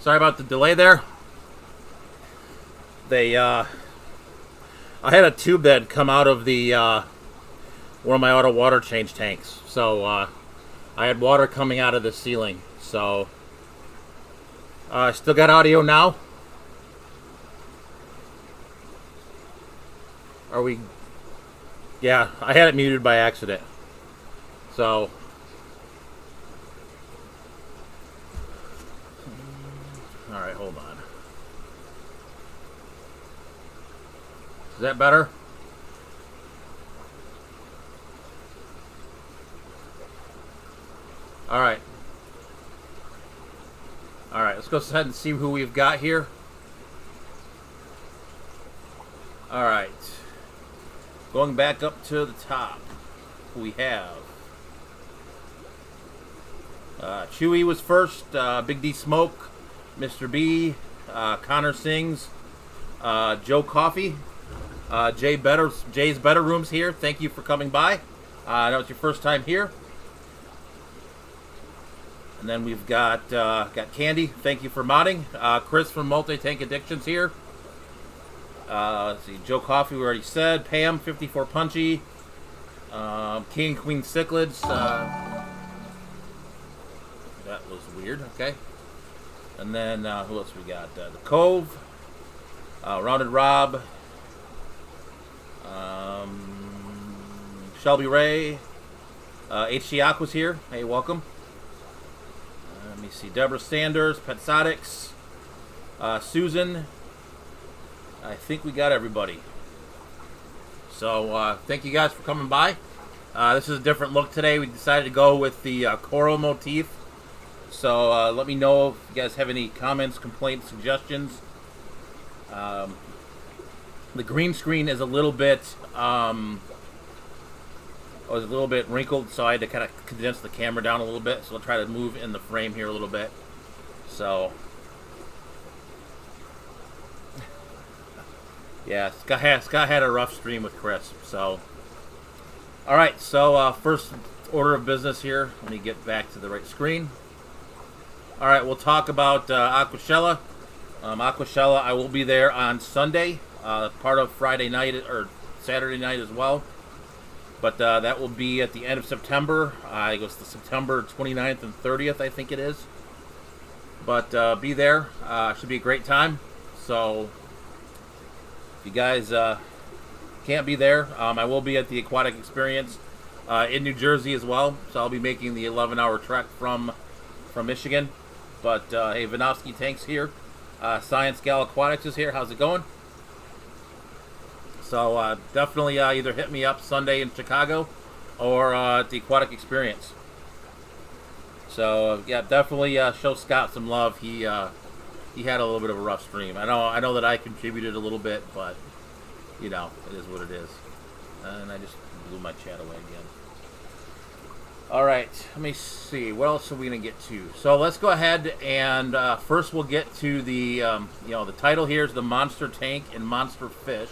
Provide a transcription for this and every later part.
Sorry about the delay there. I had a tube that had come out of the one of my auto water change tanks, so I had water coming out of the ceiling. So still got audio now. Are we? Yeah, I had it muted by accident. So. Alright, hold on. Is that better? Alright. Alright, let's go ahead and see who we've got here. Alright. Going back up to the top, we have Chewy was first, Big D Smoke, Mr. B, Connor Sings, Joe Coffee, Jay's Better Rooms here. Thank you for coming by. I know it's your first time here. And then we've got Candy. Thank you for modding. Chris from Multi Tank Addictions here. Let's see, Joe Coffee we already said. Pam, 54 Punchy. King and Queen Cichlids. That was weird. Okay. And then who else we got? The Cove, Rounded Rob, Shelby Ray, HC Aqua's here. Hey, welcome. Let me see. Deborah Sanders, Petsotics, Susan. I think we got everybody. So thank you guys for coming by. This is a different look today. We decided to go with the coral motif. So let me know if you guys have any comments, complaints, suggestions. The green screen is a little bit wrinkled, so I had to kind of condense the camera down a little bit. So I'll try to move in the frame here a little bit. So yeah, Scott had a rough stream with Chris. So all right, so first order of business here. Let me get back to the right screen. All right, we'll talk about Aquashella. Aquashella, I will be there on Sunday, part of Friday night or Saturday night as well. But that will be at the end of September. It goes to September 29th and 30th, I think it is. But be there. Should be a great time. So if you guys can't be there, I will be at the Aquatic Experience in New Jersey as well. So I'll be making the 11-hour trek from Michigan. But hey, Vinovsky Tank's here. Science Gal Aquatics is here. How's it going? So definitely either hit me up Sunday in Chicago or at the Aquatic Experience. So yeah, definitely show Scott some love. He had a little bit of a rough stream. I know that I contributed a little bit, but you know, it is what it is. And I just blew my chat away again. All right, let me see. What else are we gonna get to? So let's go ahead and first we'll get to the the title here is the Monster Tank and Monster Fish.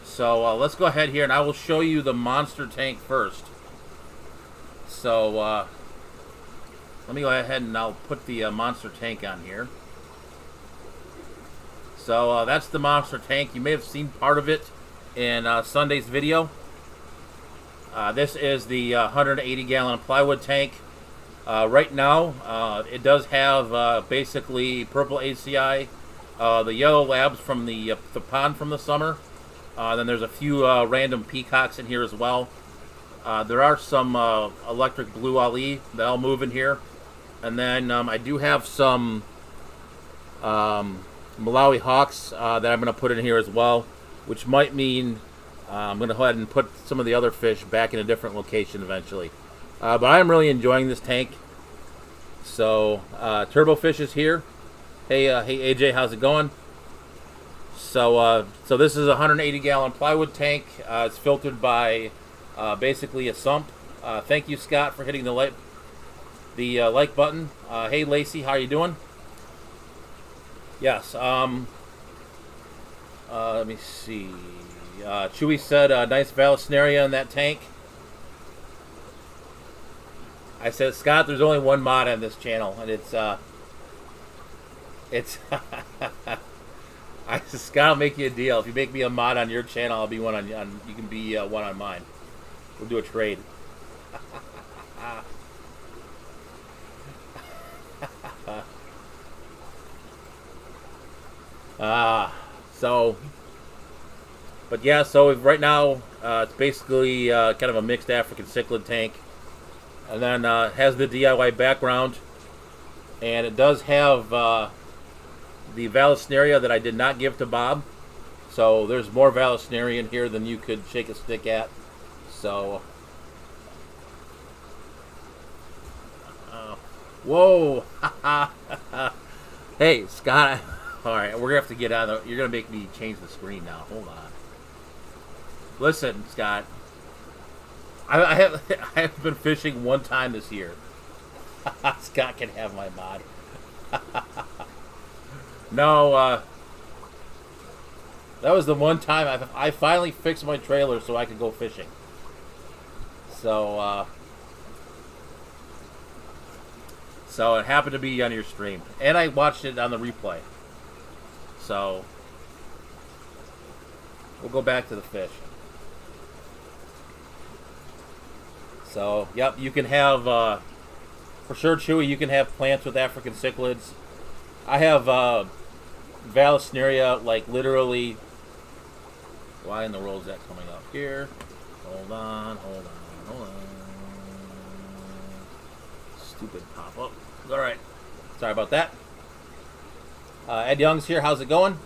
So let's go ahead here and I will show you the Monster Tank first. So let me go ahead and I'll put the Monster Tank on here. So that's the Monster Tank. You may have seen part of it in Sunday's video. This is the 180-gallon plywood tank. Right now, it does have basically purple ACI, the yellow labs from the pond from the summer. Then there's a few random peacocks in here as well. There are some electric blue Ali that I'll move in here. And then I do have some Malawi hawks that I'm going to put in here as well, which might mean I'm going to go ahead and put some of the other fish back in a different location eventually. But I'm really enjoying this tank. So, Turbofish is here. Hey AJ, how's it going? So this is a 180-gallon plywood tank. It's filtered by basically a sump. Thank you, Scott, for hitting the like button. Hey Lacey, how you doing? Yes. Let me see. Chewy said, nice Vallisneria in that tank. I said, Scott, there's only one mod on this channel, and it's It's I Scott will make you a deal. If you make me a mod on your channel, I'll be one on you can be one on mine. We'll do a trade. So, but yeah, so right now it's basically kind of a mixed African cichlid tank, and then has the DIY background, and it does have the Vallisneria that I did not give to Bob. So there's more Vallisneria in here than you could shake a stick at. So, whoa, hey Scott. All right, we're gonna have to get out of. You're gonna make me change the screen now. Hold on. Listen, Scott. I have I have been fishing one time this year. Scott can have my mod. No, that was the one time I finally fixed my trailer so I could go fishing. So, so it happened to be on your stream, and I watched it on the replay. So, we'll go back to the fish. So, yep, you can have, for sure, Chewy, you can have plants with African cichlids. I have Vallisneria, like, literally. Why in the world is that coming up here? Hold on. Stupid pop-up. Alright. Sorry about that. Ed Young's here. How's it going?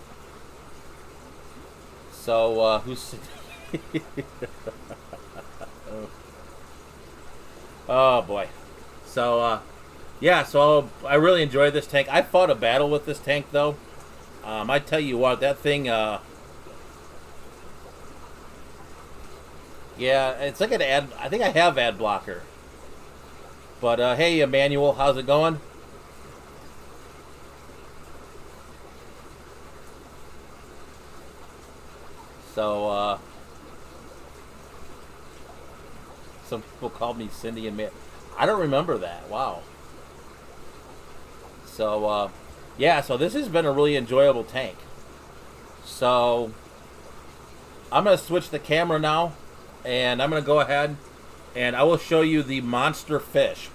So, who's... oh, boy. So, yeah, so I really enjoyed this tank. I fought a battle with this tank, though. I tell you what, that thing... yeah, it's like an ad... I think I have ad blocker. But, hey, Emmanuel, how's it going? So, some people called me Cindy and Matt. I don't remember that. Wow. So, yeah, so this has been a really enjoyable tank. So, I'm going to switch the camera now, and I'm going to go ahead, and I will show you the monster fish.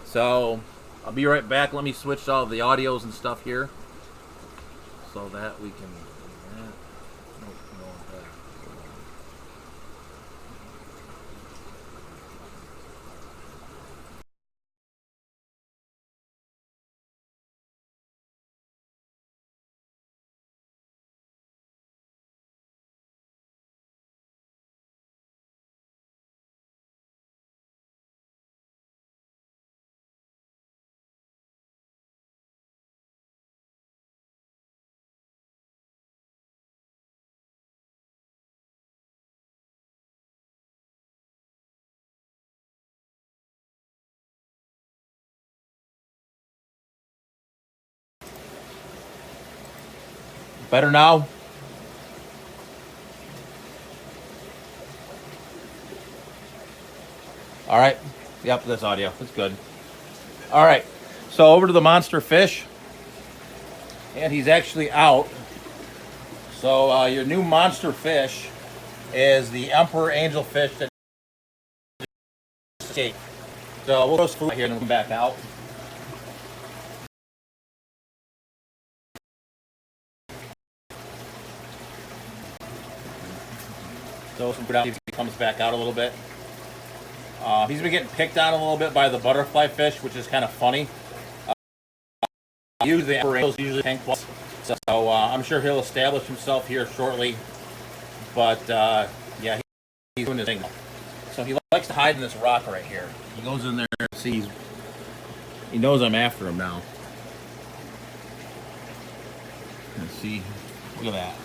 So, I'll be right back. Let me switch all the audios and stuff here, so that we can... Better now? All right. Yep, this audio. It's good. All right. So over to the monster fish. And he's actually out. So your new monster fish is the emperor angelfish that escaped. So we'll throw food here and come back out. So some food out, he comes back out a little bit. He's been getting picked on a little bit by the butterfly fish, which is kind of funny. Usually the emperor angels usually tank plus. So I'm sure he'll establish himself here shortly. But yeah, he's doing his thing. So he likes to hide in this rock right here. He goes in there and sees. He knows I'm after him now. Let's see. Look at that.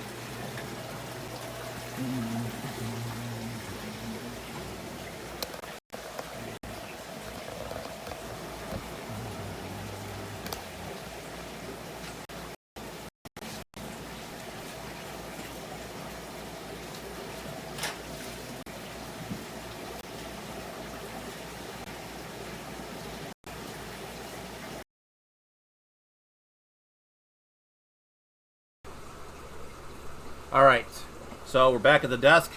All right, so we're back at the desk.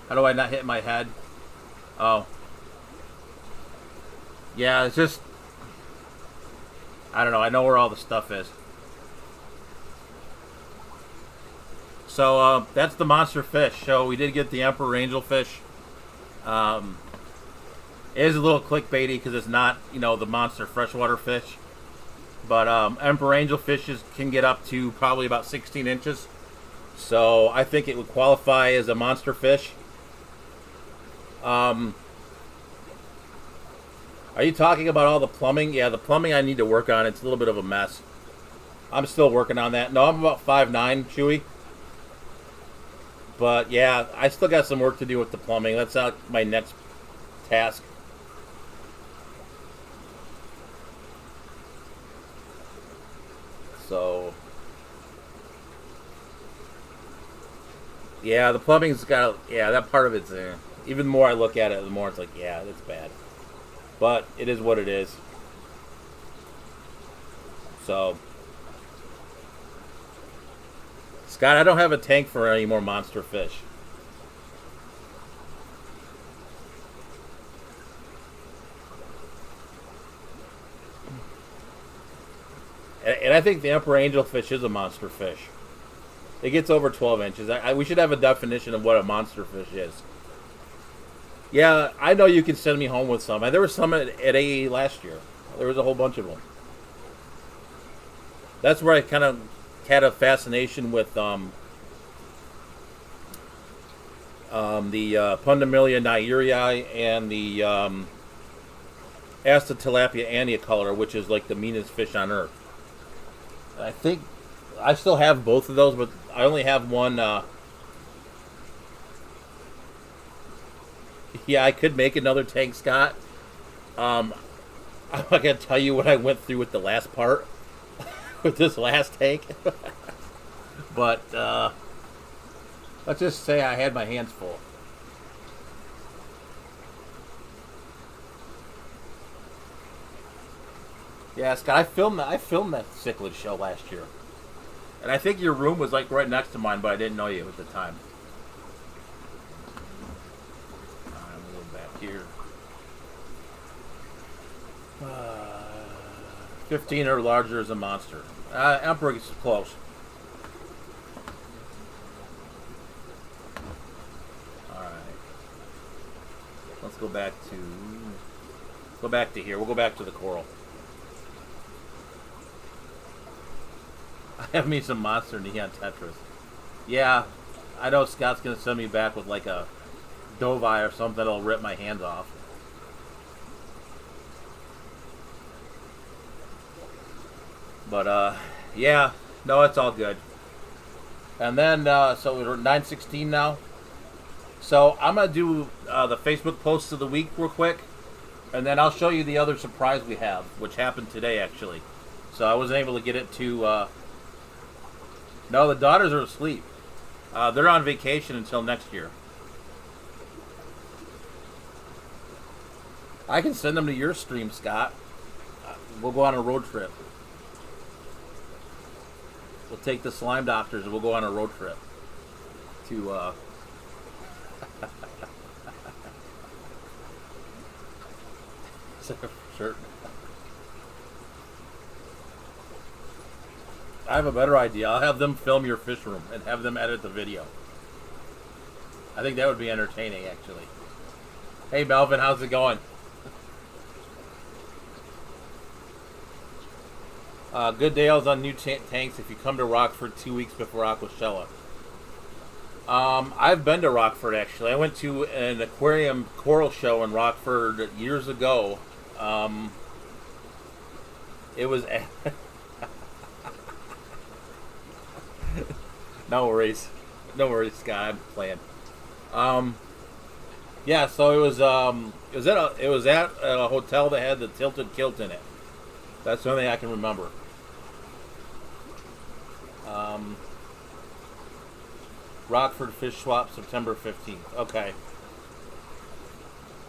How do I not hit my head? Oh. Yeah, it's just... I don't know. I know where all the stuff is. So, that's the monster fish. So, we did get the Emperor Angelfish. It is a little clickbaity because it's not, the monster freshwater fish. But Emperor Angelfishes can get up to probably about 16 inches. So, I think it would qualify as a monster fish. Are you talking about all the plumbing? Yeah, the plumbing I need to work on. It's a little bit of a mess. I'm still working on that. No, I'm about 5'9", Chewy. But yeah, I still got some work to do with the plumbing. That's my next task. So, yeah, the plumbing's got, that part of it's there. Even the more I look at it, the more it's like, yeah, it's bad. But it is what it is. So, Scott, I don't have a tank for any more monster fish. And I think the Emperor Angelfish is a monster fish. It gets over 12 inches. We should have a definition of what a monster fish is. Yeah, I know you can send me home with some. There was some at AE last year. There was a whole bunch of them. That's where I kind of had a fascination with the Pundamilia nyrii and the Astatilapia annicolor, which is like the meanest fish on earth. I think I still have both of those, but I only have one. Yeah, I could make another tank, Scott. I'm not gonna tell you what I went through with the last part, with this last tank. But let's just say I had my hands full. Yeah, Scott, I filmed that cichlid show last year, and I think your room was like right next to mine, but I didn't know you at the time. I'm a little back here. 15 or larger is a monster. Emperor is close. All right. Let's go back to here. We'll go back to the coral. I have me some Monster Neon Tetris. Yeah, I know Scott's going to send me back with like a Dovai or something that'll rip my hands off. But, yeah, no, it's all good. And then, so we're 9/16 now. So I'm going to do the Facebook posts of the week real quick. And then I'll show you the other surprise we have, which happened today, actually. So I wasn't able to get it to... No, the daughters are asleep. They're on vacation until next year. I can send them to your stream, Scott. We'll go on a road trip. We'll take the slime doctors and we'll go on a road trip to Sure. I have a better idea. I'll have them film your fish room and have them edit the video. I think that would be entertaining, actually. Hey, Melvin, how's it going? Good deals on new tanks if you come to Rockford 2 weeks before Aquashella. I've been to Rockford, actually. I went to an aquarium coral show in Rockford years ago. It was... No worries, Scott. I'm playing. Yeah. So it was at a hotel that had the tilted kilt in it. That's the only thing I can remember. Rockford Fish Swap, September 15th. Okay.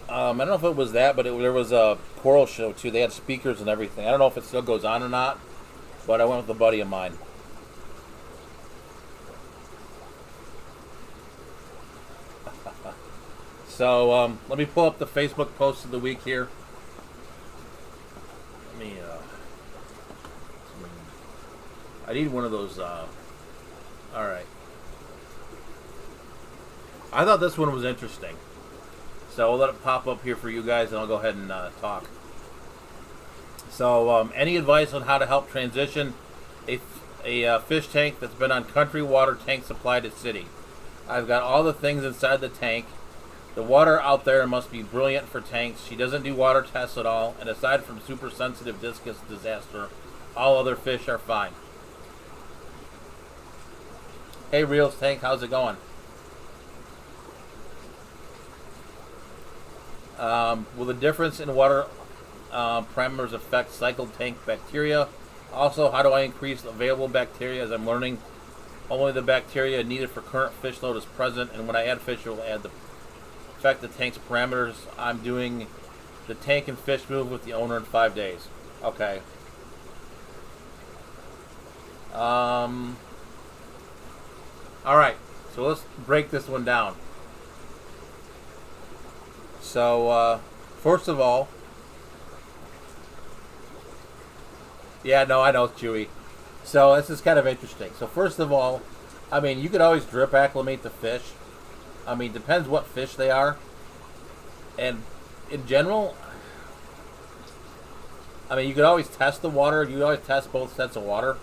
I don't know if it was that, but there was a coral show too. They had speakers and everything. I don't know if it still goes on or not, but I went with a buddy of mine. So let me pull up the Facebook post of the week here. Let me. I need one of those. All right. I thought this one was interesting, so I'll let it pop up here for you guys, and I'll go ahead and talk. So, any advice on how to help transition a fish tank that's been on country water tank supply to city? I've got all the things inside the tank. The water out there must be brilliant for tanks. She doesn't do water tests at all, and aside from super sensitive discus disaster, all other fish are fine. Hey, Reels Tank, how's it going? Will the difference in water parameters affect cycled tank bacteria? Also, how do I increase available bacteria, as I'm learning only the bacteria needed for current fish load is present, and when I add fish, it will affect the tank's parameters. I'm doing the tank and fish move with the owner in 5 days. Okay. Alright, so let's break this one down. So, first of all, yeah, no, I know, Chewy. So, this is kind of interesting. So, first of all, I mean, you could always drip acclimate the fish. I mean, depends what fish they are. And in general, I mean, you could always test the water. You could always test both sets of water.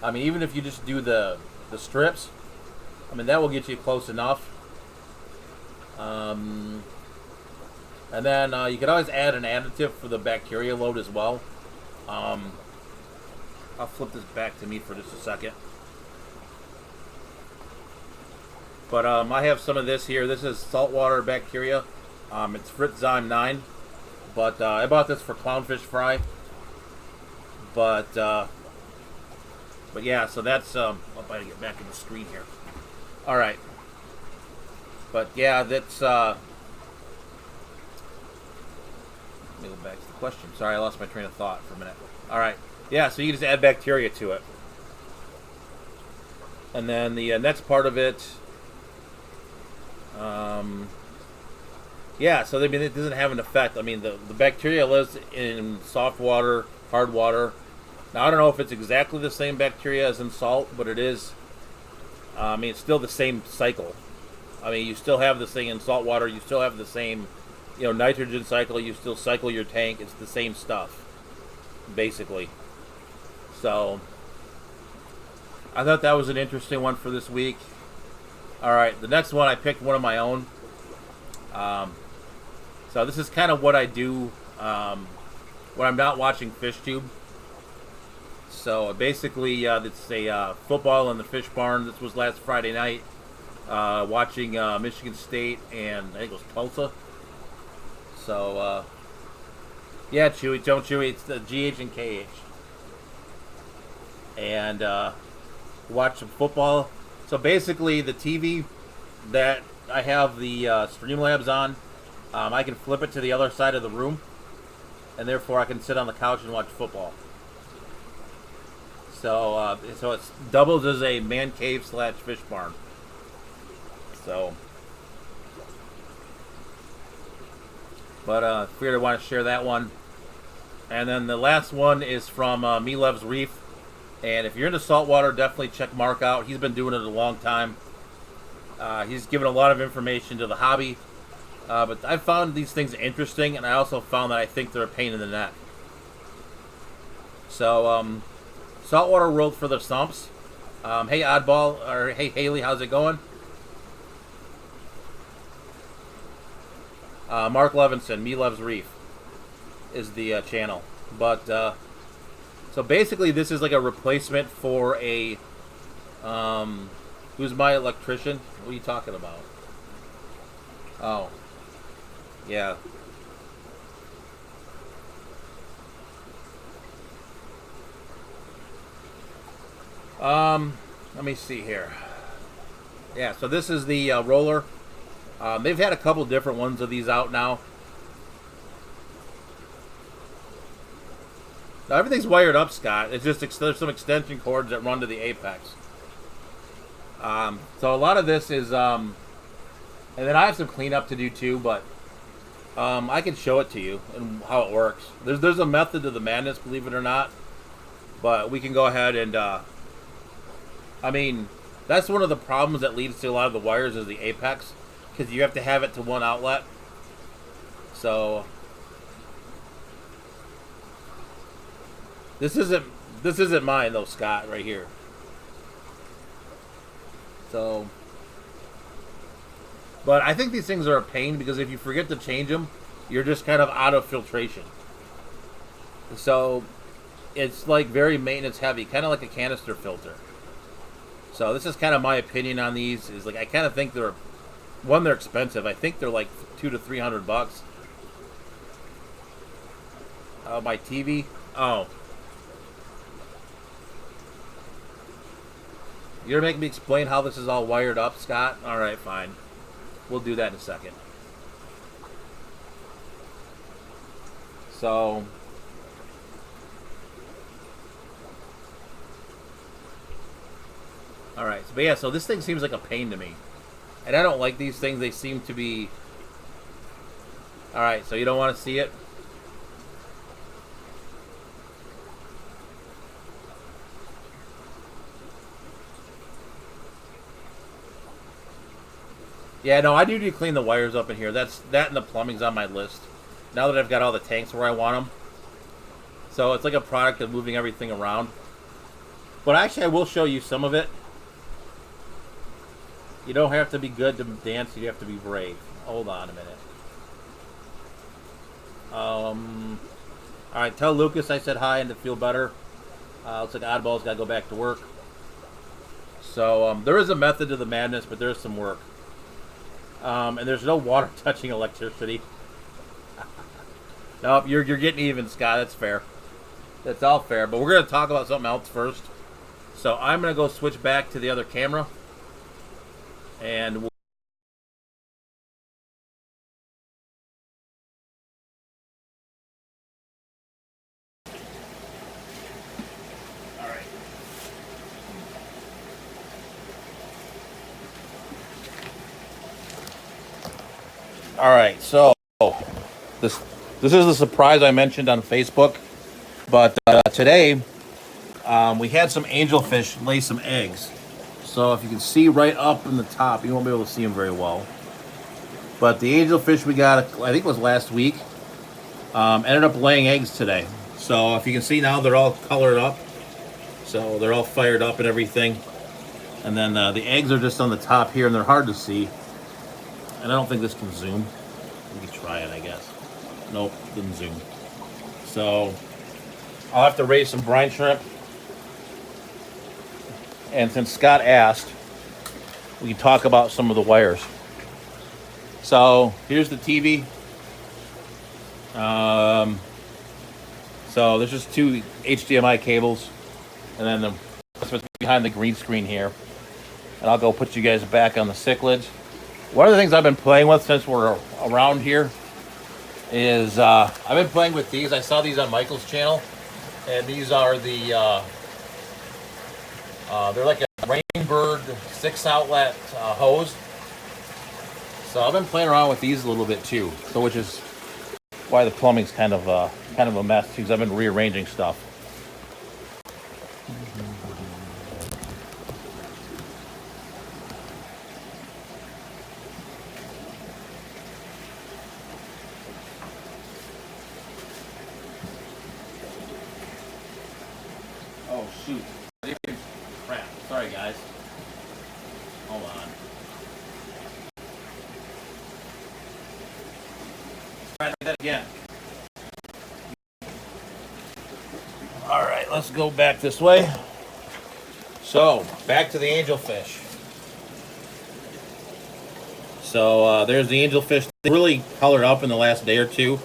I mean, even if you just do the strips, I mean, that will get you close enough. And then you could always add an additive for the bacteria load as well. I'll flip this back to me for just a second. But I have some of this here. This is saltwater bacteria. It's Fritzyme 9. But I bought this for clownfish fry. But yeah, so that's... I'll try to get back in the screen here. Alright. But yeah, that's... let me go back to the question. Sorry, I lost my train of thought for a minute. Alright. Yeah, so you can just add bacteria to it. And then the next part of it... yeah, so I mean, it doesn't have an effect. I mean, the bacteria lives in soft water, hard water. Now, I don't know if it's exactly the same bacteria as in salt, but it is. I mean, it's still the same cycle. I mean, you still have this thing in salt water. You still have the same, nitrogen cycle. You still cycle your tank. It's the same stuff, basically. So, I thought that was an interesting one for this week. All right, the next one, I picked one of my own. So this is kind of what I do when I'm not watching FishTube. So basically, it's a football in the fish barn. This was last Friday night, watching Michigan State and I think it was Tulsa. So yeah, Chewy, don't Chewy. It's the GH and KH, and watch some football. So basically, the TV that I have the Streamlabs on, I can flip it to the other side of the room, and therefore I can sit on the couch and watch football. So so it doubles as a man cave / fish barn. So, but figured I want to share that one. And then the last one is from Me Loves Reef. And if you're into saltwater, definitely check Mark out. He's been doing it a long time. He's given a lot of information to the hobby. But I found these things interesting, and I also found that I think they're a pain in the neck. So, Saltwater World for the Stumps. Hey, Oddball, or hey, Haley, how's it going? Mark Levinson, Me Loves Reef, is the channel. But, so basically this is like a replacement for a, who's my electrician? What are you talking about? Oh, yeah. Let me see here. Yeah, so this is the roller. They've had a couple different ones of these out now. Now everything's wired up, Scott. It's just there's some extension cords that run to the apex. So a lot of this is And then I have some cleanup to do too, but I can show it to you and how it works. There's a method to the madness, believe it or not. But we can go ahead and, I mean, that's one of the problems that leads to a lot of the wires is the apex, because you have to have it to one outlet. So this isn't mine though, Scott, right here. So, but I think these things are a pain because if you forget to change them, you're just kind of out of filtration. So it's like very maintenance heavy, kind of like a canister filter. So this is kind of my opinion on these. Is like I kind of think they're expensive. I think they're like $200 to $300. My TV. Oh, you're making me explain how this is all wired up, Scott. All right, fine. We'll do that in a second. So. Alright, but yeah, so this thing seems like a pain to me. And I don't like these things. They seem to be... Alright, so you don't want to see it? Yeah, no, I do need to clean the wires up in here. That and the plumbing's on my list. Now that I've got all the tanks where I want them. So it's like a product of moving everything around. But actually, I will show you some of it. You don't have to be good to dance. You have to be brave. Hold on a minute. All right, tell Lucas I said hi and to feel better. Looks like Oddball's got to go back to work. So there is a method to the madness, but there's some work. And there's no water touching electricity. Nope, you're getting even, Scott. That's fair. That's all fair. But we're going to talk about something else first. So I'm going to go switch back to the other camera. And we'll all right, so this is the surprise I mentioned on Facebook, but today we had some angelfish lay some eggs. So if you can see right up in the top, you won't be able to see them very well. But the angelfish we got, I think it was last week, ended up laying eggs today. So if you can see now, they're all colored up. So they're all fired up and everything. And then the eggs are just on the top here, and they're hard to see. And I don't think this can zoom. We can try it, I guess. Nope, didn't zoom. So I'll have to raise some brine shrimp. And since Scott asked, we can talk about some of the wires. So here's the TV. So there's just two HDMI cables, and then that's what's behind the green screen here. And I'll go put you guys back on the cichlids. One of the things I've been playing with since we're around here is I've been playing with these. I saw these on Michael's channel, and these are the they're like a Rainbird 6-outlet hose. So I've been playing around with these a little bit too. So which is why the plumbing's kind of a mess too, because I've been rearranging stuff. Oh shoot. Crap. Sorry guys. Hold on. Try that again. Alright, let's go back this way. So, back to the angelfish. So, there's the angelfish. They really colored up in the last day or two.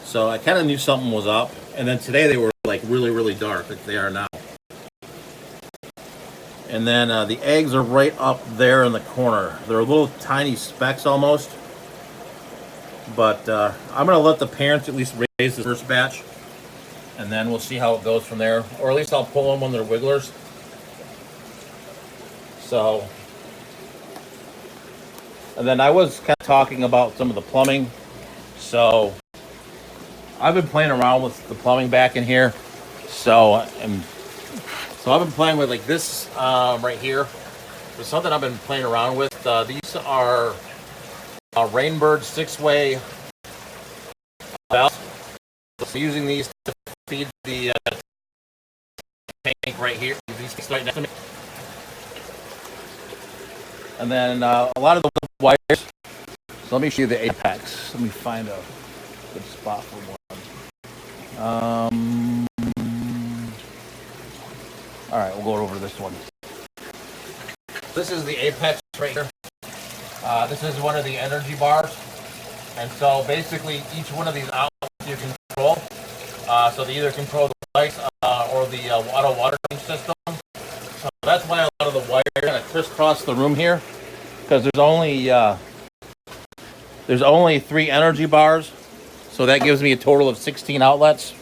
So, I kind of knew something was up. And then today they were like really, really dark, like they are now. And then the eggs are right up there in the corner. They're little tiny specks almost. But I'm going to let the parents at least raise the first batch. And then we'll see how it goes from there. Or at least I'll pull them when they're wigglers. So And then I was kind of talking about some of the plumbing. So I've been playing around with the plumbing back in here. So I've been playing with like this right here. There's something I've been playing around with. These are Rainbird 6-way valves. So using these to feed the tank right here. These things right next to me. And then a lot of the wires. So let me show you the apex. Let me find a good spot for one. All right, we'll go over this one. This is the apex right here. This is one of the energy bars. And so basically each one of these outlets you control. So they either control the lights or the auto water system. So that's why a lot of the wires kind of crisscross the room here, because there's only 3 energy bars. So that gives me a total of 16 outlets.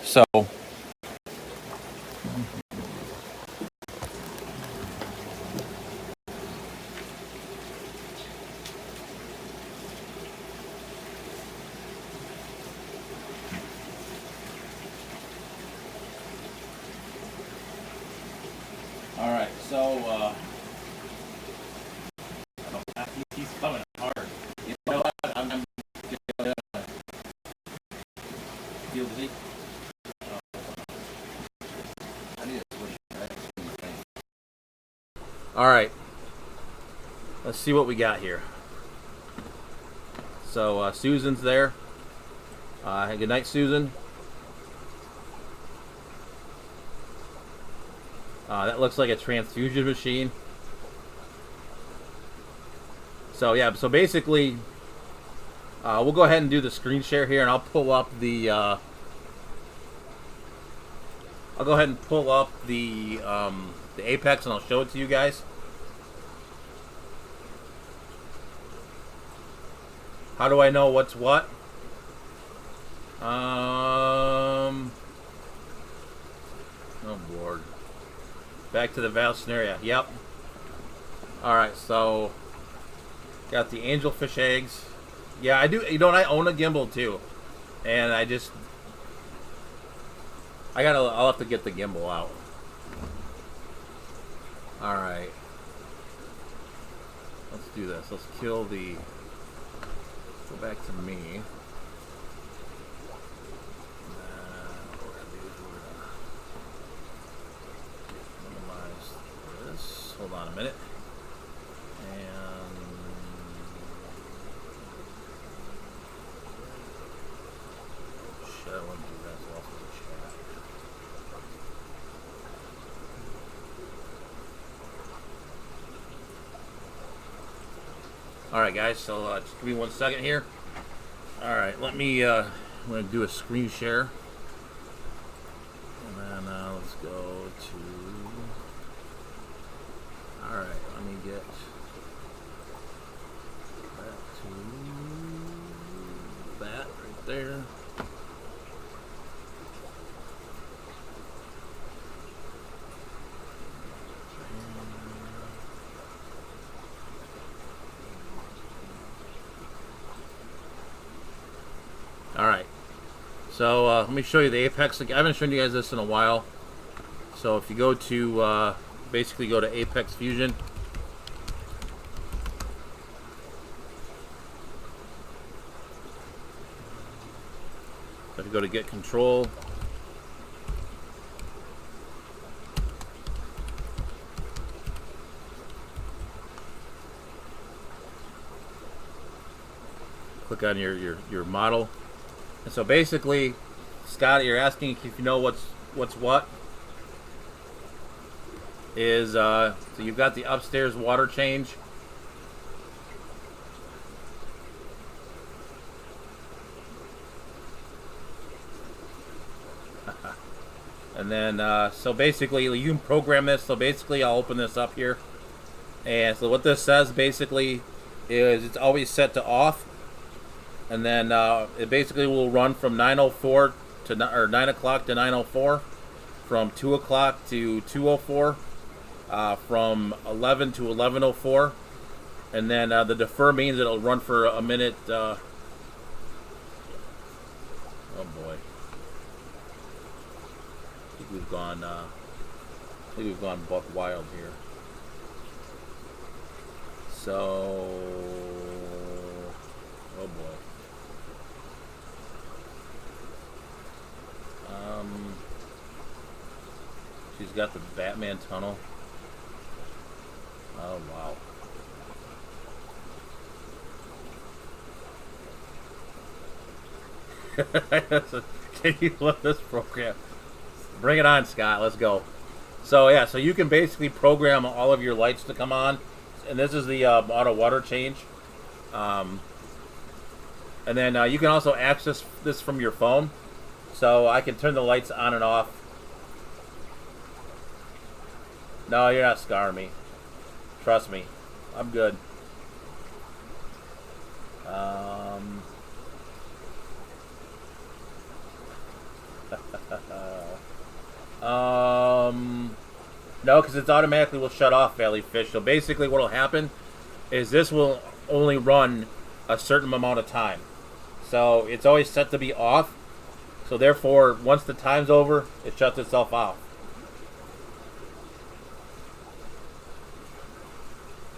So all right, so he's coming hard. You know what? I'm feel the heat. All right, let's see what we got here. So Susan's there. Good night, Susan. That looks like a transfusion machine. So yeah, so basically, we'll go ahead and do the screen share here, and I'll pull up the. I'll go ahead and pull up the Apex, and I'll show it to you guys. How do I know what's what? Oh Lord. Back to the valve scenario. Yep. Alright, so got the angelfish eggs. Yeah, I do. You know, I own a gimbal too. And I'll have to get the gimbal out. Alright. Let's do this. Let's kill the. Go back to me. Hold on a minute. And shit, I want to do that off of the chat. Alright guys, so just give me 1 second here. Alright, let me I'm gonna do a screen share. And then let's go to. Alright, let me get back to that right there. Alright, so let me show you the Apex. I haven't shown you guys this in a while. So if you go to basically go to Apex Fusion. So if you go to get control. Click on your model. And so basically, Scott, you're asking if you know what's what. Is so you've got the upstairs water change. And then so basically you can program this. So basically I'll open this up here. And so what this says basically is it's always set to off. And then it basically will run from 9:04 to 9 o'clock to 9:04, from 2 o'clock to 2:04. From 11 to 11:04, And then the defer means it'll run for a minute. Oh boy, I think we've gone. Buck wild here. So, oh boy. She's got the Batman tunnel. Oh wow. Can you flip this program? Bring it on, Scott. Let's go. So yeah, so you can basically program all of your lights to come on, and this is the auto water change. And then you can also access this from your phone, so I can turn the lights on and off. No, you're not scarring me. Trust me, I'm good. No, because it's automatically will shut off, Valley Fish. So basically what will happen is this will only run a certain amount of time. So it's always set to be off. So therefore, once the time's over, it shuts itself off.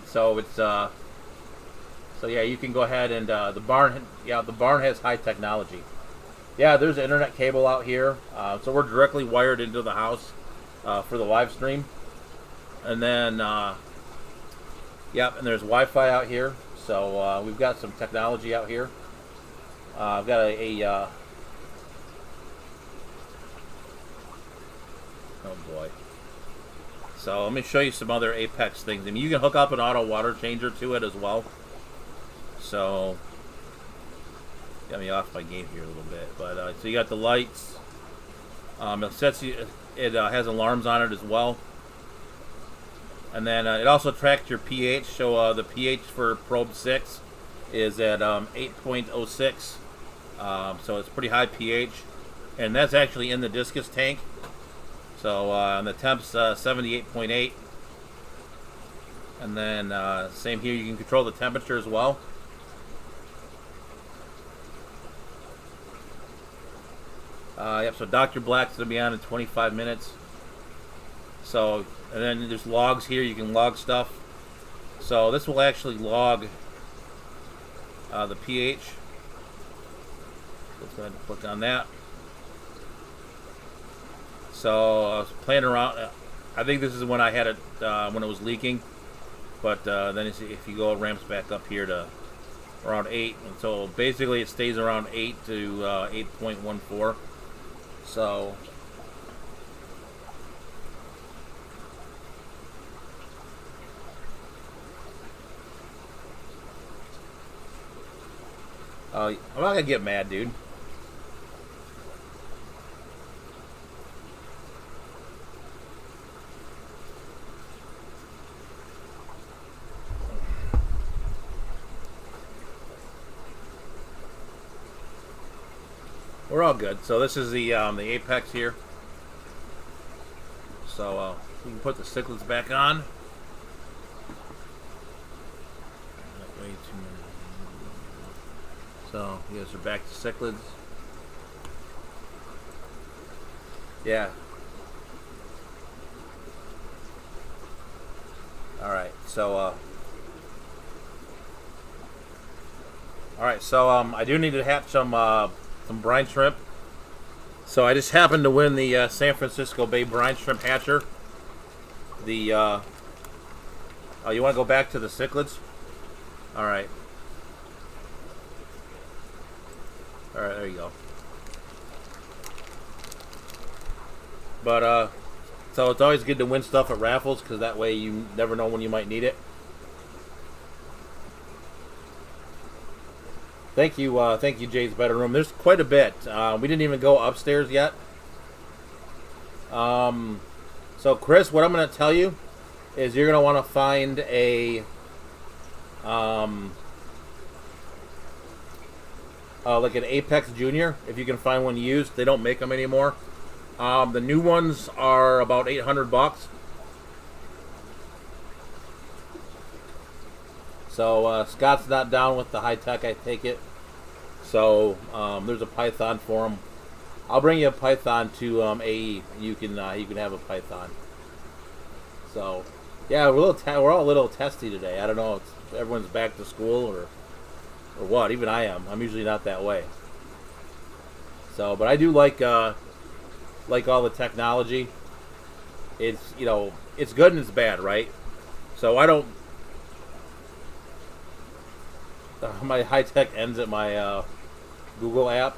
So it's so yeah, you can go ahead and the barn has high technology. Yeah, there's an internet cable out here, so we're directly wired into the house for the live stream. And then, yep, and there's Wi-Fi out here. So we've got some technology out here. I've got oh boy. So let me show you some other Apex things. I mean, you can hook up an auto water changer to it as well. So got me off my game here a little bit, but so you got the lights. It sets you. It has alarms on it as well, and then it also tracks your pH. So the pH for Probe 6 is at 8.06, so it's pretty high pH, and that's actually in the discus tank. So and the temp's 78.8, and then same here. You can control the temperature as well. Yep, so Dr. Black's going to be on in 25 minutes. So, and then there's logs here. You can log stuff. So this will actually log the pH. Let's go ahead and click on that. So I was playing around. I think this is when I had it, when it was leaking. But then if you go, it ramps back up here to around 8. And so basically it stays around 8 to 8.14. So I'm not gonna get mad, dude. We're all good. So this is the Apex here. So we can put the cichlids back on. Way too many. So you guys are back to cichlids. Yeah. All right. So I do need to hatch some brine shrimp. So I just happened to win the San Francisco Bay brine shrimp hatcher. The oh, you want to go back to the cichlids? All right. All right, there you go. But so it's always good to win stuff at raffles because that way you never know when you might need it. Thank you, Jay's Bedroom. There's quite a bit. We didn't even go upstairs yet. So, Chris, what I'm going to tell you is you're going to want to find a like an Apex Junior if you can find one used. They don't make them anymore. The new ones are about $800. So Scott's not down with the high tech, I take it. So there's a Python for him. I'll bring you a Python to AE. You can have a Python. So yeah, we're all a little testy today. I don't know. Everyone's back to school or what. Even I am. I'm usually not that way. So, but I do like all the technology. It's it's good and it's bad, right? So I don't. My high tech ends at my Google app.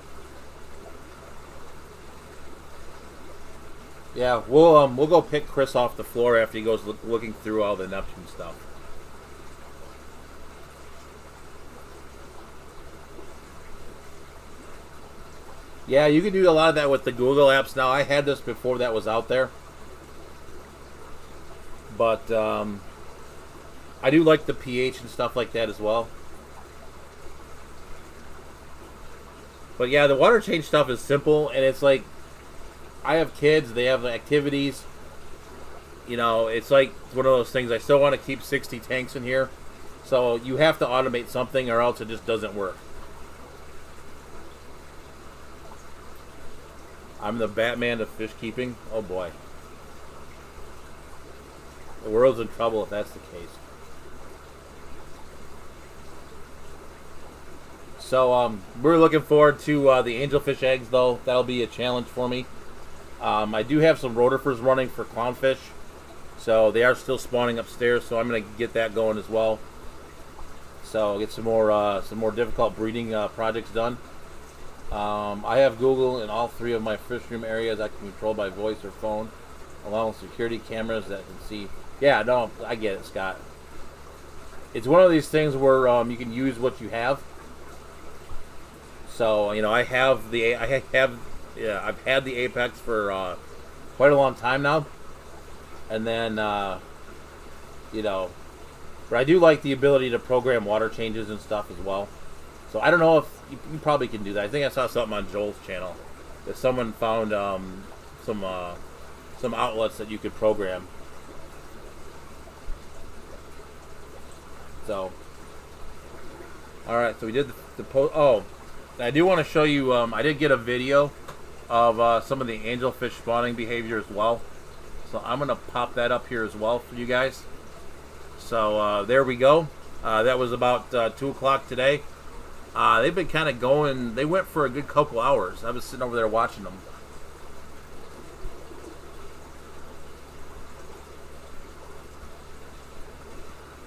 Yeah, we'll go pick Chris off the floor after he goes looking through all the Neptune stuff. Yeah, you can do a lot of that with the Google apps now. I had this before that was out there, but I do like the pH and stuff like that as well. But yeah, the water change stuff is simple, and it's like I have kids; they have activities. It's like one of those things. I still want to keep 60 tanks in here, so you have to automate something, or else it just doesn't work. I'm the Batman of fish keeping. Oh boy, the world's in trouble if that's the case. So we're looking forward to the angelfish eggs, though. That'll be a challenge for me. I do have some rotifers running for clownfish, so they are still spawning upstairs. So I'm going to get that going as well. So get some more difficult breeding projects done. I have Google in all 3 of my fish room areas. I can control by voice or phone, along with security cameras that can see. Yeah, no, I get it, Scott. It's one of these things where you can use what you have. So I've had the Apex for quite a long time now, and then but I do like the ability to program water changes and stuff as well. So I don't know if you probably can do that. I think I saw something on Joel's channel that someone found some outlets that you could program. So all right, so we did the post. Oh. I do want to show you, I did get a video of some of the angelfish spawning behavior as well. So I'm going to pop that up here as well for you guys. So there we go. That was about 2 o'clock today. They've been kind of going, they went for a good couple hours. I was sitting over there watching them.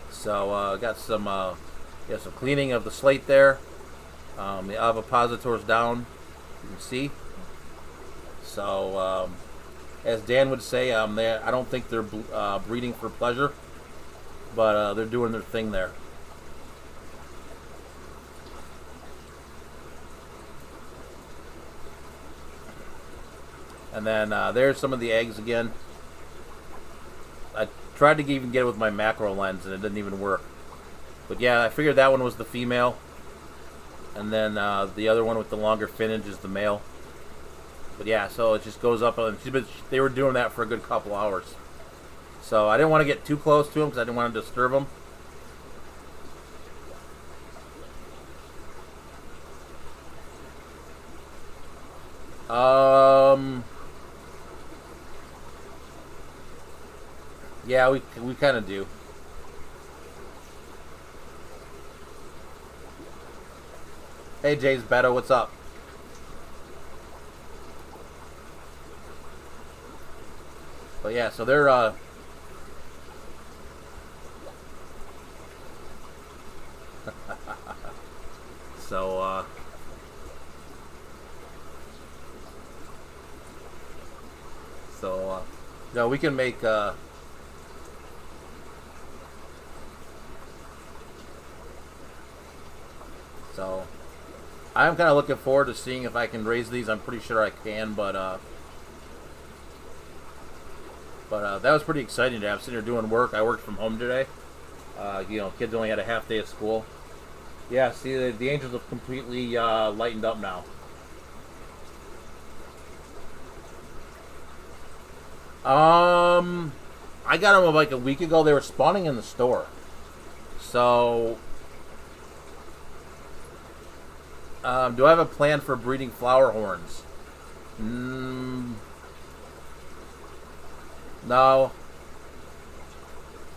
So got some cleaning of the slate there. The ovipositor's down, you can see. So, as Dan would say, I don't think they're breeding for pleasure, but they're doing their thing there. And then there's some of the eggs again. I tried to even get it with my macro lens, and it didn't even work. But yeah, I figured that one was the female. And then the other one with the longer finnage is the male. But yeah, so it just goes up. And they were doing that for a good couple hours. So I didn't want to get too close to them because I didn't want to disturb them. Yeah, we kind of do. Hey, James Beto, what's up? But yeah, so they're so no, we can make so I'm kind of looking forward to seeing if I can raise these. I'm pretty sure I can, but that was pretty exciting to have. Sitting here doing work. I worked from home today. Kids only had a half day of school. Yeah, see, the angels have completely lightened up now. I got them like a week ago. They were spawning in the store. So, do I have a plan for breeding flower horns? No.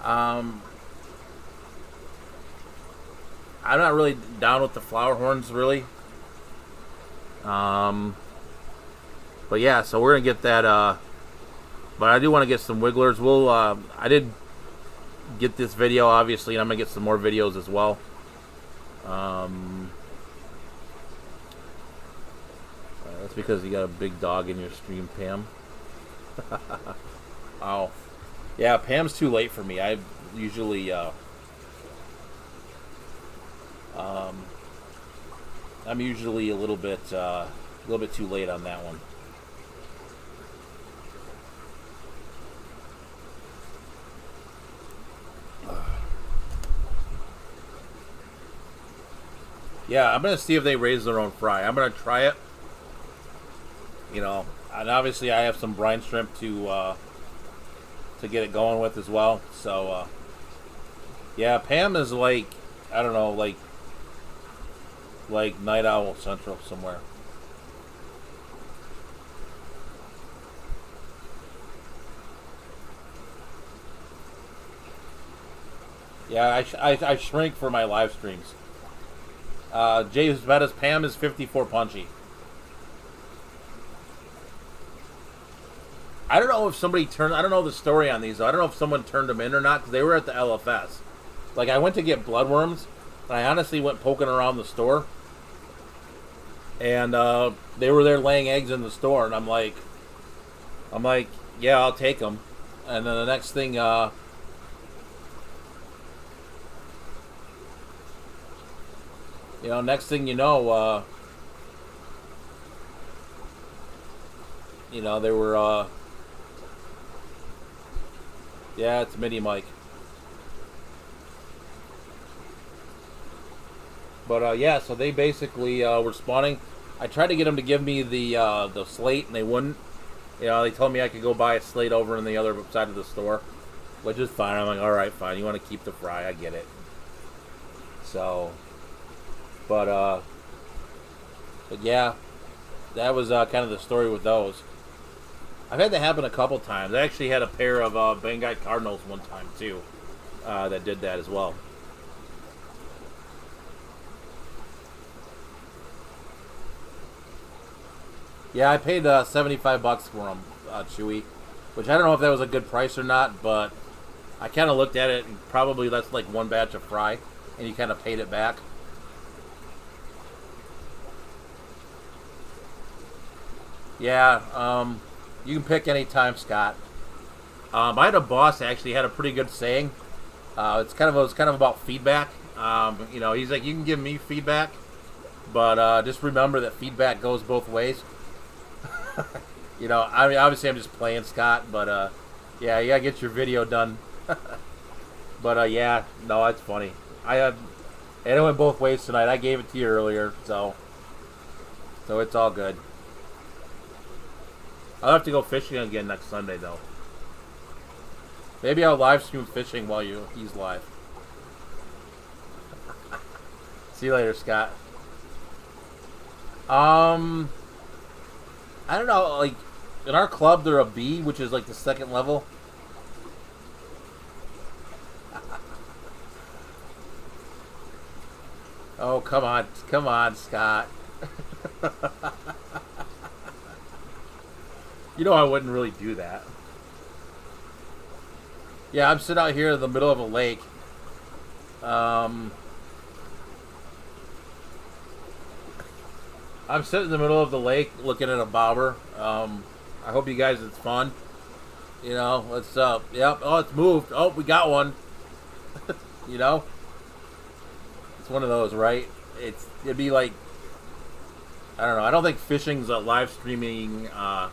I'm not really down with the flower horns, really. But yeah, so we're gonna get that. But I do want to get some wigglers. I did get this video, obviously, and I'm gonna get some more videos as well. That's because you got a big dog in your stream, Pam. Oh, yeah, Pam's too late for me. I usually, I'm usually a little bit too late on that one. Yeah, I'm gonna see if they raise their own fry. I'm gonna try it. You know, and obviously I have some brine shrimp to get it going with as well. So, yeah, Pam is like, I don't know, like Night Owl Central somewhere. Yeah, I shrink for my live streams. James Bettis, Pam is 54 punchy. I don't know if somebody I don't know the story on these, though. I don't know if someone turned them in or not, because they were at the LFS. Like, I went to get bloodworms, and I honestly went poking around the store. And they were there laying eggs in the store, and I'm like, yeah, I'll take them. And then the next thing, next thing you know, they were, yeah, it's Mini Mike. But, yeah, so they basically were spawning. I tried to get them to give me the slate, and they wouldn't. They told me I could go buy a slate over on the other side of the store, which is fine. I'm like, all right, fine. You want to keep the fry? I get it. So, but yeah, that was kind of the story with those. I've had that happen a couple times. I actually had a pair of Banggai Cardinals one time, too, that did that as well. Yeah, I paid $75 for them, Chewy, which I don't know if that was a good price or not, but I kind of looked at it, and probably that's like one batch of fry, and you kind of paid it back. Yeah, you can pick any time, Scott. I had a boss that actually had a pretty good saying. It was kind of about feedback. He's like, you can give me feedback, but just remember that feedback goes both ways. I mean, obviously I'm just playing, Scott, but yeah, you gotta get your video done. But yeah, no, it's funny. And it went both ways tonight. I gave it to you earlier, so it's all good. I'll have to go fishing again next Sunday, though. Maybe I'll live stream fishing while he's live. See you later, Scott. I don't know, like, in our club, they're a B, which is, like, the second level. Oh, come on, Scott. I wouldn't really do that. Yeah, I'm sitting out here in the middle of a lake. I'm sitting in the middle of the lake looking at a bobber. I hope you guys, it's fun. What's up? Yep. Oh, it's moved. Oh, we got one. It's one of those, right? It'd be like, I don't know. I don't think fishing's a live streamable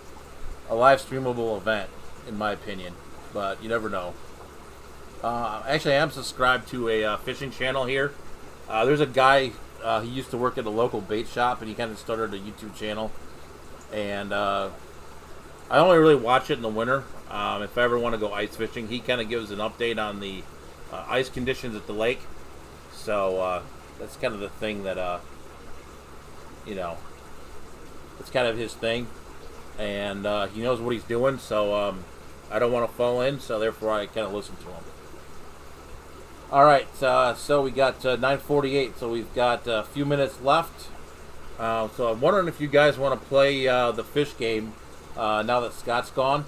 event, in my opinion. But you never know. Actually, I am subscribed to a fishing channel here. There's a guy. He used to work at a local bait shop, and he kind of started a YouTube channel. And I only really watch it in the winter. If I ever want to go ice fishing, he kind of gives an update on the ice conditions at the lake. So that's kind of the thing that you know, it's kind of his thing, and he knows what he's doing. So I don't want to fall in, so therefore I kind of listen to him. All right, so we got 9:48, so we've got a few minutes left. So I'm wondering if you guys want to play the fish game now that Scott's gone.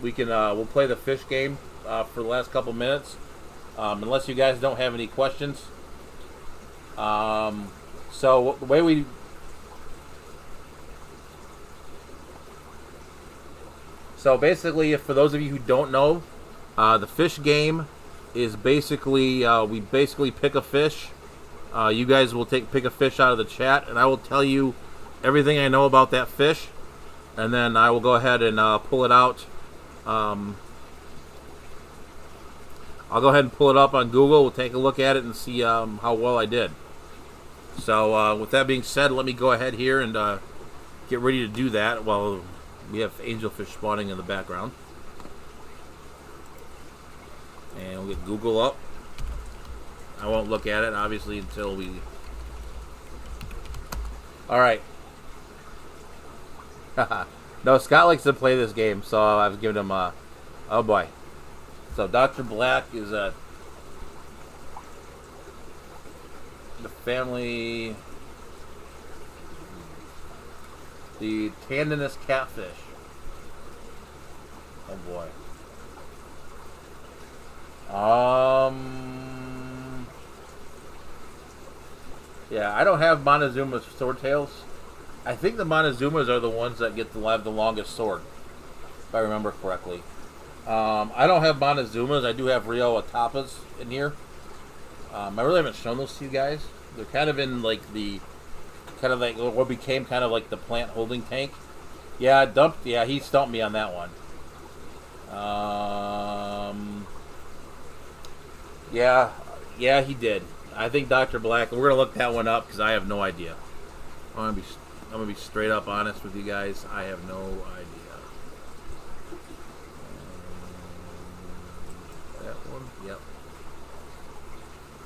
We'll play the fish game for the last couple minutes, unless you guys don't have any questions. So the way we basically, if for those of you who don't know, the fish game is basically we basically pick a fish. You guys will pick a fish out of the chat, and I will tell you everything I know about that fish, and then I will go ahead and pull it out. I'll go ahead and pull it up on Google. We'll take a look at it and see how well I did. So with that being said, let me go ahead here and get ready to do that while we have angelfish spawning in the background. And we'll get Google up. I won't look at it, obviously, until we... Alright. No, Scott likes to play this game, so I've given him a... Oh, boy. So, Dr. Black is the family... The tendinous catfish. Oh, boy. Yeah, I don't have Montezuma's swordtails. I think the Montezumas are the ones that get to have the longest sword, if I remember correctly. I don't have Montezuma's. I do have Rio Atapas in here. I really haven't shown those to you guys. They're kind of in like what became kind of like the plant holding tank. Yeah, he stumped me on that one. Yeah, he did. I think Dr. Black. We're gonna look that one up because I have no idea. I'm gonna be straight up honest with you guys. I have no idea. That one. Yep.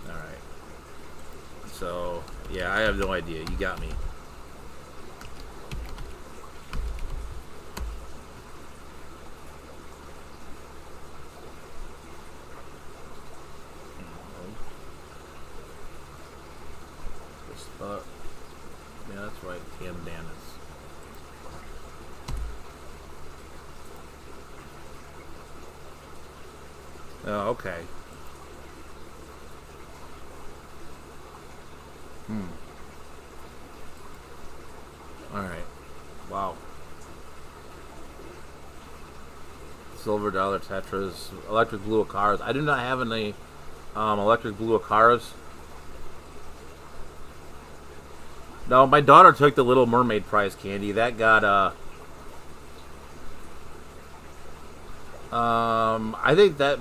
All right. So yeah, I have no idea. You got me. Yeah, that's right, Cam Danis. Oh, okay. Alright. Wow. Silver dollar tetras. Electric blue Acaras. I do not have any electric blue Acaras. No, my daughter took the Little Mermaid prize candy. That got, I think that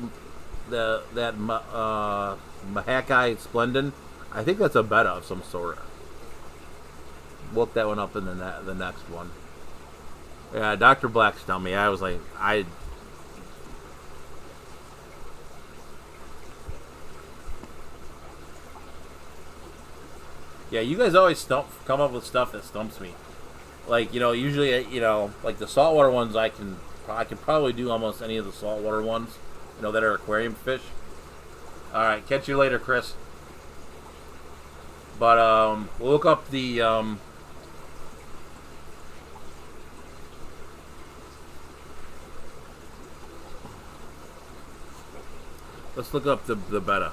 Mahakai Splendid, I think that's a betta of some sort. Look that one up in the next one. Yeah, Dr. Black stumped me. I was like, yeah, you guys always come up with stuff that stumps me. Like, usually, like the saltwater ones, I can probably do almost any of the saltwater ones, that are aquarium fish. All right, catch you later, Chris. But we'll look up the let's look up the betta.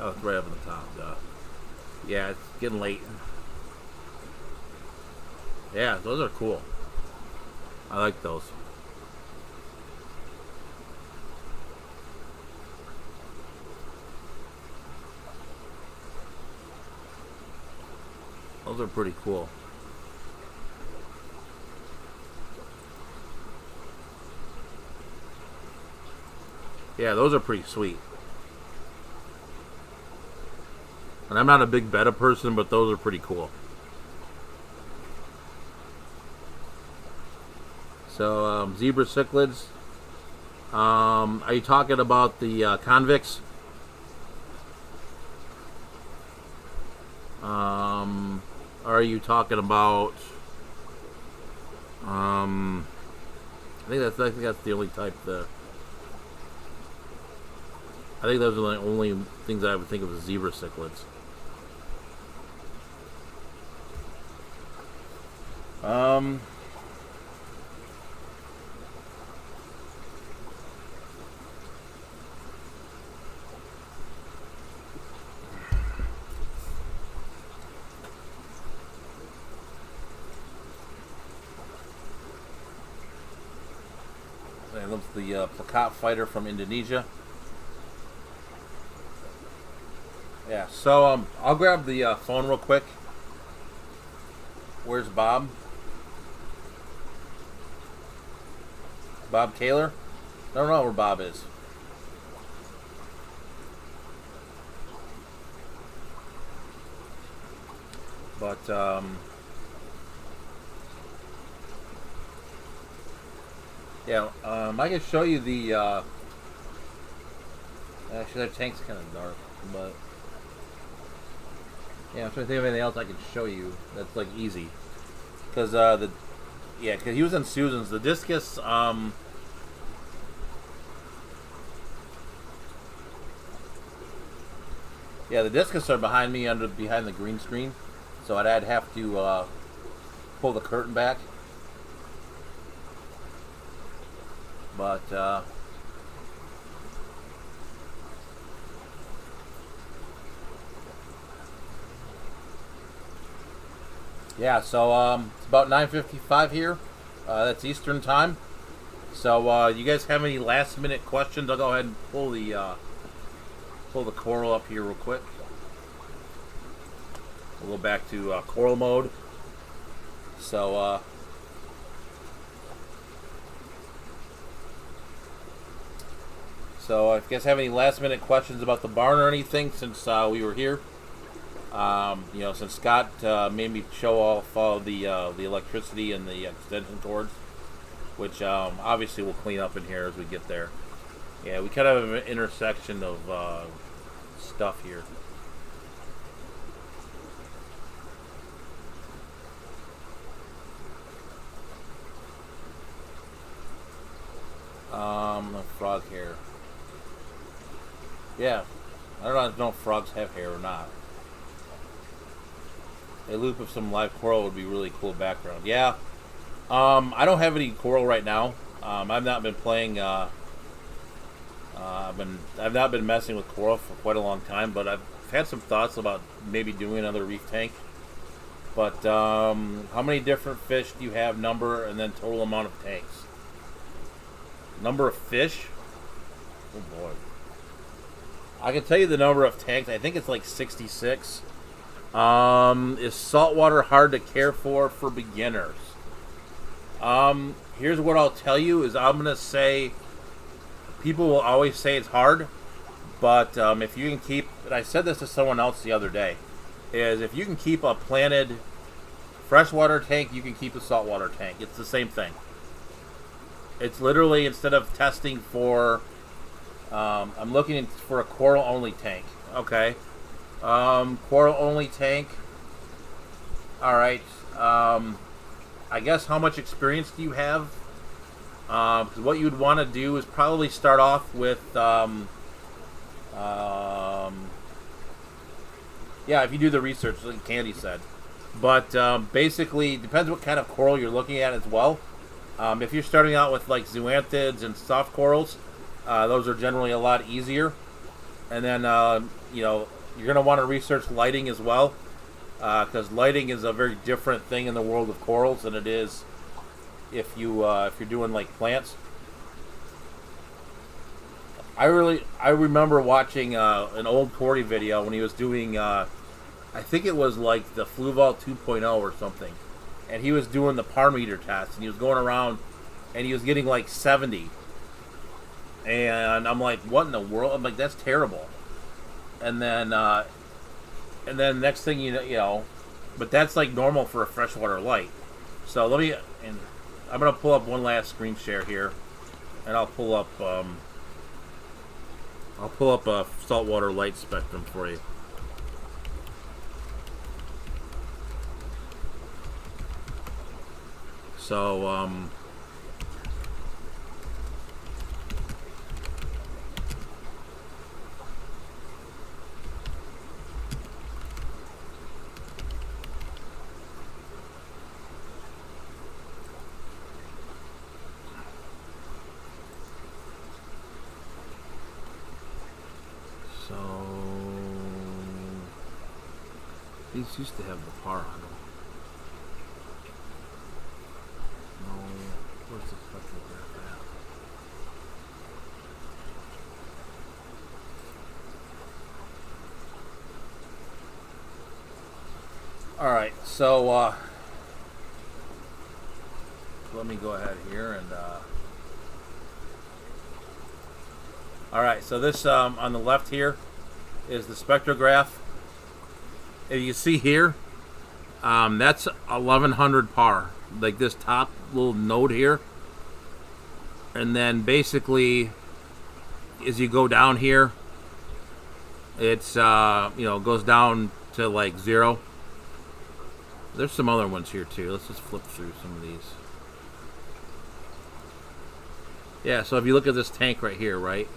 Oh, it's right up at the top, duh. Yeah, it's getting late. Yeah, those are cool. I like those. Those are pretty cool. Yeah, those are pretty sweet. And I'm not a big betta person, but those are pretty cool. So, zebra cichlids. Are you talking about the convicts? Are you talking about? I think that's the only type. I think those are the only things I would think of as zebra cichlids. That's the plakat fighter from Indonesia. Yeah, so I'll grab the phone real quick. Where's Bob? Bob Kaler? I don't know where Bob is. But yeah, I can show you the. Actually, their tank's kind of dark, but yeah, I'm trying to think of anything else I can show you that's like easy, because because he was in Susan's. The discus, yeah, the discus are behind me behind the green screen, so I'd have to pull the curtain back. But yeah, so it's about 9:55 here. That's Eastern time. So you guys have any last minute questions? I'll go ahead and pull the coral up here real quick. We'll go back to coral mode. So if you guys have any last minute questions about the barn or anything since we were here, since Scott made me show off all the electricity and the extension cords, which obviously we'll clean up in here as we get there. Yeah, we kind of have an intersection of stuff here. Frog hair. Yeah, I don't know if no frogs have hair or not. A loop of some live coral would be really cool background. Yeah, I don't have any coral right now. I've not been playing. I've not been messing with coral for quite a long time, but I've had some thoughts about maybe doing another reef tank. But how many different fish do you have? Number and then total amount of tanks. Number of fish? Oh boy. I can tell you the number of tanks. I think it's like 66. Is saltwater hard to care for beginners? Here's what I'll tell you is I'm going to say people will always say it's hard, but if you can keep, and I said this to someone else the other day, is if you can keep a planted freshwater tank, you can keep a saltwater tank. It's the same thing. It's literally, instead of testing for, I'm looking for a coral only tank. Okay. Coral only tank. Alright. I guess how much experience do you have? Because what you'd want to do is probably start off with, yeah, if you do the research, like Candy said. But basically, depends what kind of coral you're looking at as well. If you're starting out with like zoanthids and soft corals, those are generally a lot easier. And then, you're going to want to research lighting as well, because lighting is a very different thing in the world of corals than it is if you're doing like plants. I remember watching an old Corey video when he was doing I think it was like the Fluval 2.0 or something, and he was doing the par meter test, and he was going around, and he was getting like 70, and I'm like, what in the world? I'm like, that's terrible. And then next thing you know, but that's like normal for a freshwater light. So and I'm gonna pull up one last screen share here, and I'll pull up a saltwater light spectrum for you. So these used to have the par on them. No, where's the spectrograph at? All right, so let me go ahead here and. All right, so this on the left here is the spectrograph. If you see here, that's 1100 par, like this top little node here. And then basically, as you go down here, it's goes down to like 0. There's some other ones here too. Let's just flip through some of these. Yeah, so if you look at this tank right here, right?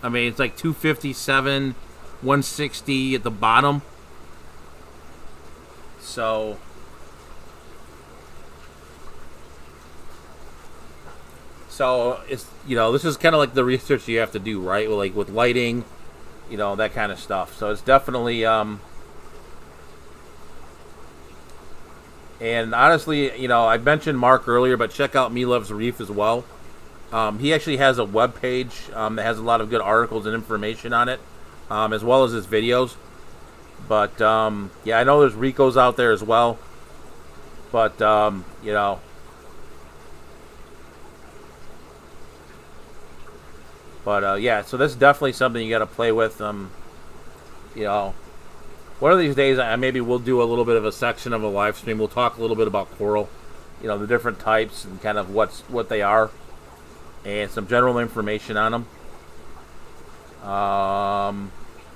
I mean, it's like 257, 160 at the bottom. So it's, this is kind of like the research you have to do, right? Like with lighting, that kind of stuff. So it's definitely and honestly, I mentioned Mark earlier, but check out Me Loves Reef as well. He actually has a web page that has a lot of good articles and information on it, as well as his videos. But yeah, I know there's Rico's out there as well. But yeah, so that's definitely something you got to play with. One of these days, maybe we'll do a little bit of a section of a live stream. We'll talk a little bit about coral, the different types and kind of what they are, and some general information on them.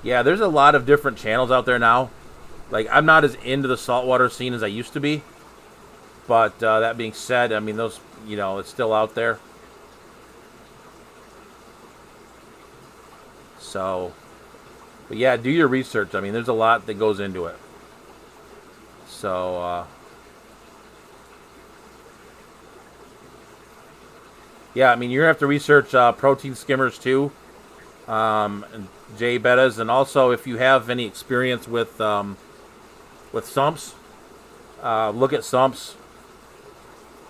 Yeah, there's a lot of different channels out there now. Like, I'm not as into the saltwater scene as I used to be. But that being said, I mean, those, it's still out there. So, but yeah, do your research. I mean, there's a lot that goes into it. So, yeah, I mean, you have to research protein skimmers too, and J betas, and also if you have any experience with sumps, look at sumps.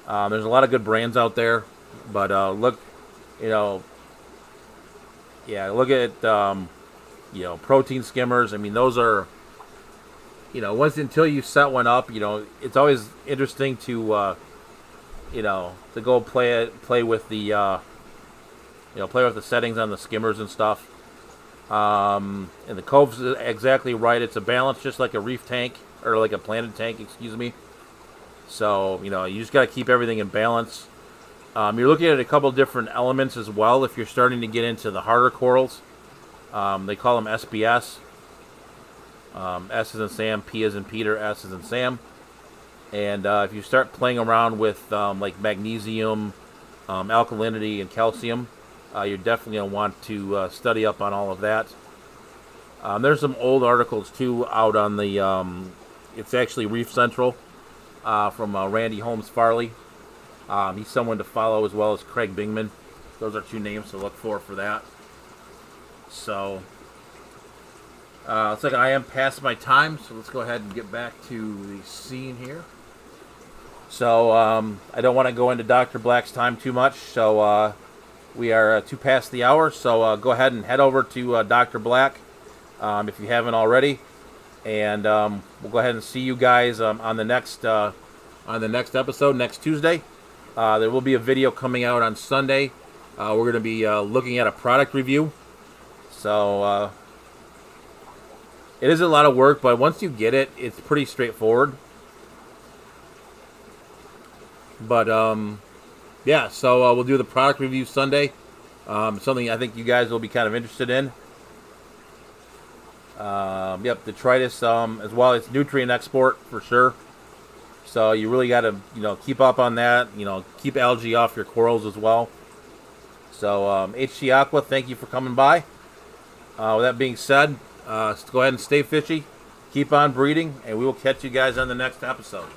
There's a lot of good brands out there, but look at protein skimmers. I mean, those are, until you set one up, it's always interesting to to go play with the play with the settings on the skimmers and stuff. And the Cove's exactly right. It's a balance, just like a reef tank, or like a planted tank, excuse me. So, you just got to keep everything in balance. You're looking at a couple different elements as well if you're starting to get into the harder corals. They call them SBS. S as in Sam, P as in Peter, S as in Sam. And if you start playing around with like magnesium, alkalinity, and calcium, you're definitely going to want to study up on all of that. There's some old articles too out on the, it's actually Reef Central, from Randy Holmes Farley. He's someone to follow, as well as Craig Bingman. Those are two names to look for that. So, looks like I am past my time, so let's go ahead and get back to the scene here. So, I don't want to go into Dr. Black's time too much, so we are 2 past the hour, so go ahead and head over to Dr. Black. if you haven't already. And we'll go ahead and see you guys on the next episode next Tuesday. There will be a video coming out on Sunday. We're going to be looking at a product review. So it is a lot of work, but once you get it, it's pretty straightforward. But yeah, so we'll do the product review Sunday. Something I think you guys will be kind of interested in. Yep, detritus as well. It's nutrient export for sure. So you really got to keep up on that. Keep algae off your corals as well. So HT Aqua, thank you for coming by. With that being said, go ahead and stay fishy, keep on breeding, and we will catch you guys on the next episode.